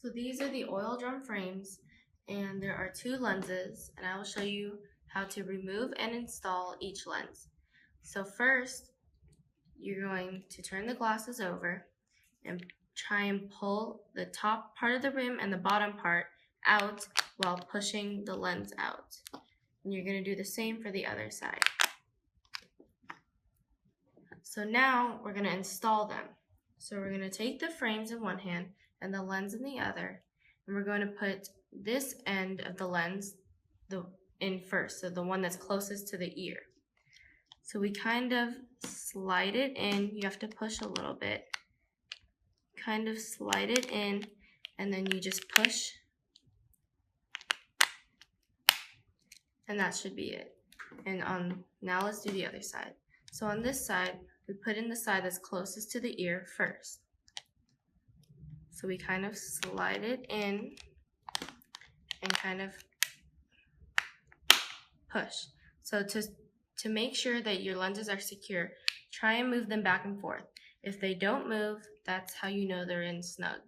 So these are the oil drum frames, and there are two lenses, and I will show you how to remove and install each lens. So first, you're going to turn the glasses over and try and pull the top part of the rim and the bottom part out while pushing the lens out. And you're going to do the same for the other side. So now we're going to install them. So we're going to take the frames in one hand and the lens in the other, and we're going to put this end of the lens in first, so the one that's closest to the ear. So we kind of slide it in. You have to push a little bit. Kind of slide it in, and then you just push, and that should be it. And now let's do the other side. So on this side, we put in the side that's closest to the ear first. So we kind of slide it in and kind of push. So to make sure that your lenses are secure, try and move them back and forth. If they don't move, that's how you know they're in snug.